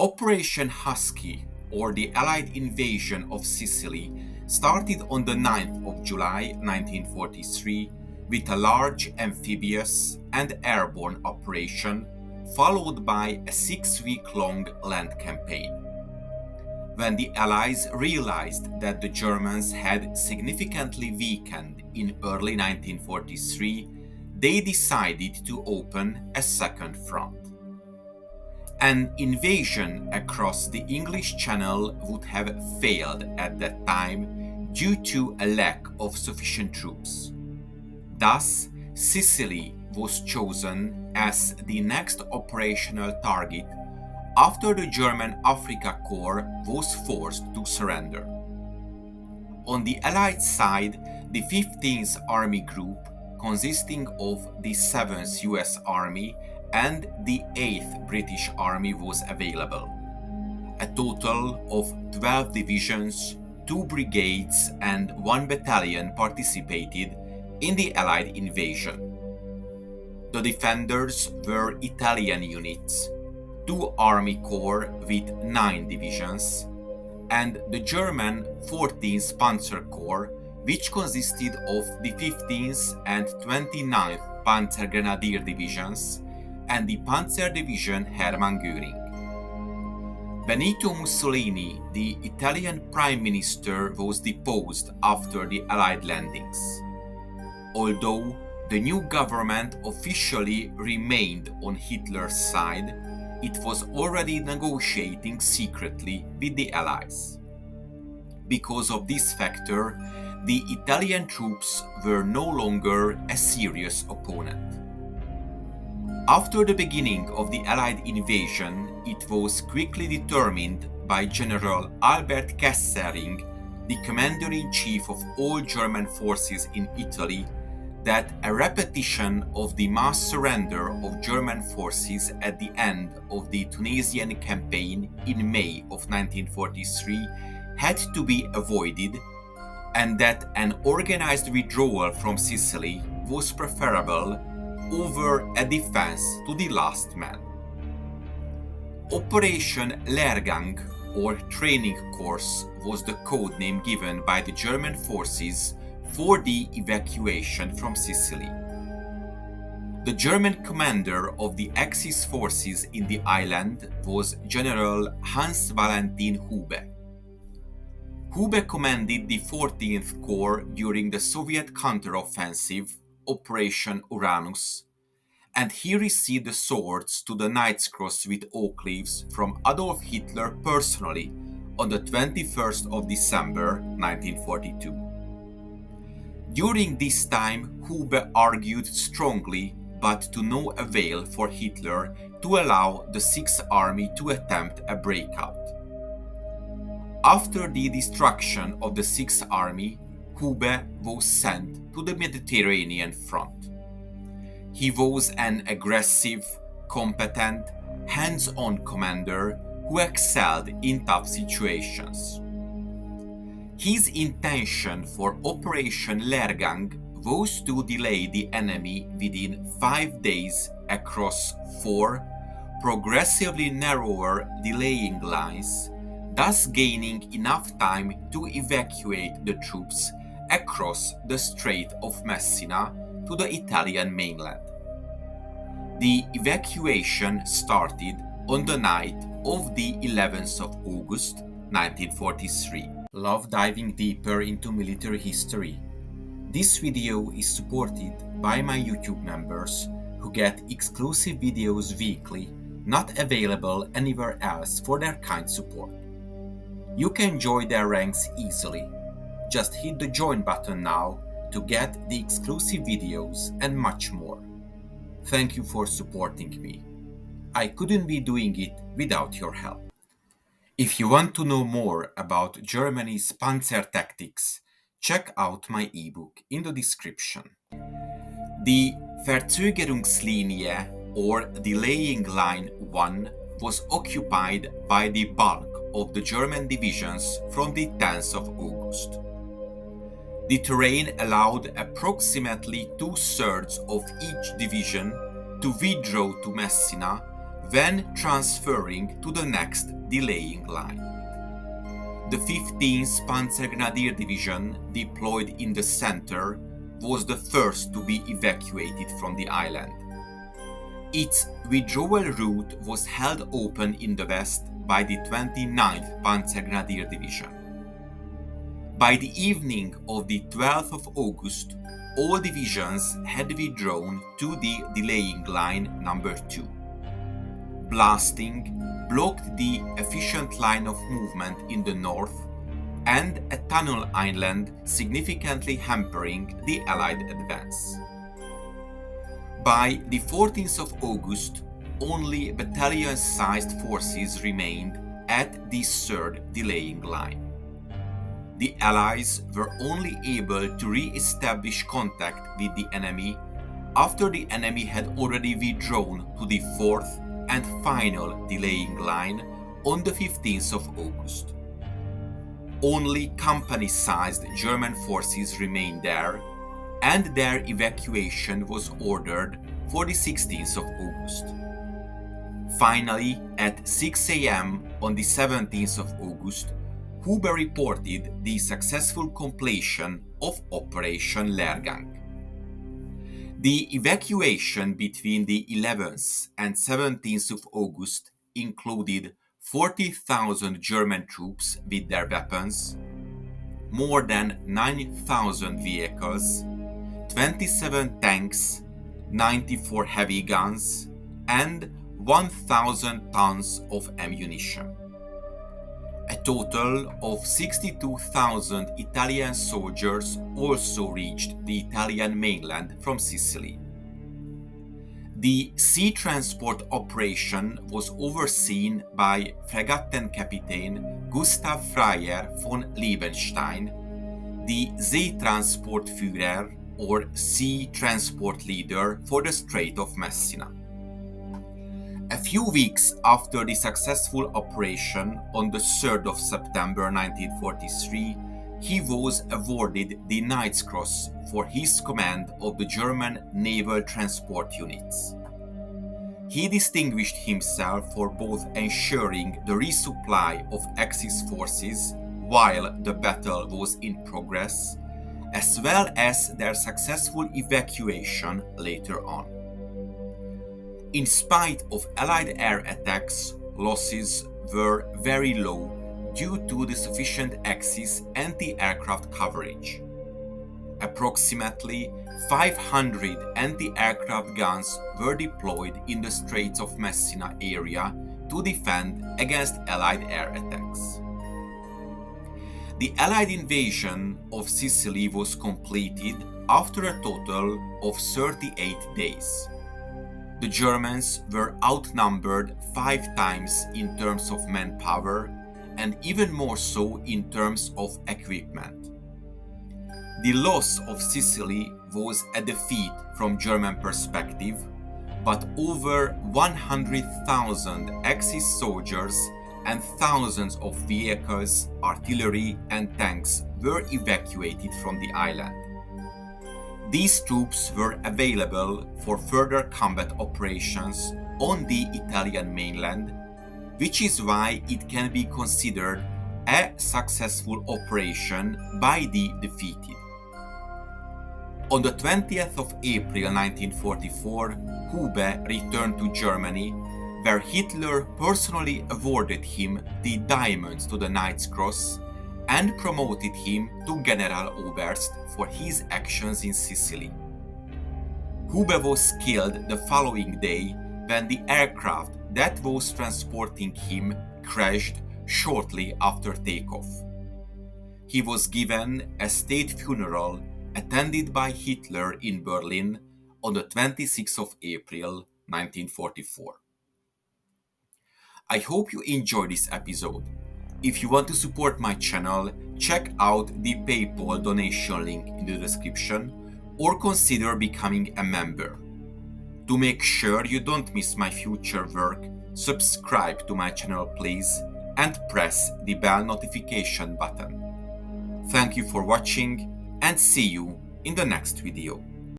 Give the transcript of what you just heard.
Operation Husky, or the Allied invasion of Sicily, started on the 9th of July 1943 with a large amphibious and airborne operation, followed by a 6-week-long land campaign. When the Allies realized that the Germans had significantly weakened in early 1943, they decided to open a second front. An invasion across the English Channel would have failed at that time due to a lack of sufficient troops. Thus, Sicily was chosen as the next operational target after the German Afrika Korps was forced to surrender. On the Allied side, the 15th Army Group, consisting of the 7th US Army and the 8th British Army, was available. A total of 12 divisions, 2 brigades and 1 battalion participated in the Allied invasion. The defenders were Italian units, 2 Army Corps with 9 divisions, and the German 14th Panzer Corps, which consisted of the 15th and 29th Panzer Grenadier divisions and the Panzer Division Hermann Göring. Benito Mussolini, the Italian Prime Minister, was deposed after the Allied landings. Although the new government officially remained on Hitler's side, it was already negotiating secretly with the Allies. Because of this factor, the Italian troops were no longer a serious opponent. After the beginning of the Allied invasion, it was quickly determined by General Albert Kesselring, the Commander-in-Chief of all German forces in Italy, that a repetition of the mass surrender of German forces at the end of the Tunisian campaign in May of 1943 had to be avoided, and that an organized withdrawal from Sicily was preferable over a defense to the last man. Operation Lehrgang, or Training Course, was the code name given by the German forces for the evacuation from Sicily. The German commander of the Axis forces in the island was General Hans Valentin Hube. Hube commanded the 14th Corps during the Soviet counteroffensive, Operation Uranus, and he received the swords to the Knight's Cross with oak leaves from Adolf Hitler personally on the 21st of December 1942. During this time, Hube argued strongly, but to no avail for Hitler, to allow the Sixth Army to attempt a breakout. After the destruction of the Sixth Army, Hube was sent to the Mediterranean front. He was an aggressive, competent, hands-on commander who excelled in tough situations. His intention for Operation Lehrgang was to delay the enemy within 5 days across 4 progressively narrower delaying lines, thus gaining enough time to evacuate the troops across the Strait of Messina to the Italian mainland. The evacuation started on the night of the 11th of August 1943. Love diving deeper into military history? This video is supported by my YouTube members who get exclusive videos weekly, not available anywhere else, for their kind support. You can join their ranks easily. Just hit the join button now to get the exclusive videos and much more. Thank you for supporting me. I couldn't be doing it without your help. If you want to know more about Germany's Panzer tactics, check out my ebook in the description. The Verzögerungslinie, or Delaying Line 1, was occupied by the bulk of the German divisions from the 10th of August. The terrain allowed approximately 2/3 of each division to withdraw to Messina, when transferring to the next delaying line. The 15th Panzer Grenadier Division, deployed in the center, was the first to be evacuated from the island. Its withdrawal route was held open in the west by the 29th Panzer Grenadier Division. By the evening of the 12th of August, all divisions had withdrawn to the delaying line number 2. Blasting blocked the efficient line of movement in the north and a tunnel island, significantly hampering the Allied advance. By the 14th of August, only battalion-sized forces remained at this third delaying line. The Allies were only able to re-establish contact with the enemy after the enemy had already withdrawn to the fourth and final delaying line on the 15th of August. Only company-sized German forces remained there, and their evacuation was ordered for the 16th of August. Finally, at 6 a.m. on the 17th of August, Hube reported the successful completion of Operation Lehrgang. The evacuation between the 11th and 17th of August included 40,000 German troops with their weapons, more than 9,000 vehicles, 27 tanks, 94 heavy guns, and 1,000 tons of ammunition. A total of 62,000 Italian soldiers also reached the Italian mainland from Sicily. The sea transport operation was overseen by Fregattenkapitän Gustav Freier von Liebenstein, the Seetransportführer or Sea Transport Leader for the Strait of Messina. A few weeks after the successful operation on the 3rd of September 1943, he was awarded the Knight's Cross for his command of the German naval transport units. He distinguished himself for both ensuring the resupply of Axis forces while the battle was in progress, as well as their successful evacuation later on. In spite of Allied air attacks, losses were very low due to the sufficient Axis anti-aircraft coverage. Approximately 500 anti-aircraft guns were deployed in the Straits of Messina area to defend against Allied air attacks. The Allied invasion of Sicily was completed after a total of 38 days. The Germans were outnumbered 5 times in terms of manpower and even more so in terms of equipment. The loss of Sicily was a defeat from German perspective, but over 100,000 Axis soldiers and thousands of vehicles, artillery and tanks were evacuated from the island. These troops were available for further combat operations on the Italian mainland, which is why it can be considered a successful operation by the defeated. On the 20th of April 1944, Hube returned to Germany, where Hitler personally awarded him the diamonds to the Knight's Cross and promoted him to General Oberst for his actions in Sicily. Hube was killed the following day when the aircraft that was transporting him crashed shortly after takeoff. He was given a state funeral attended by Hitler in Berlin on the 26th of April 1944. I hope you enjoyed this episode. If you want to support my channel, check out the PayPal donation link in the description or consider becoming a member. To make sure you don't miss my future work, subscribe to my channel please and press the bell notification button. Thank you for watching and see you in the next video.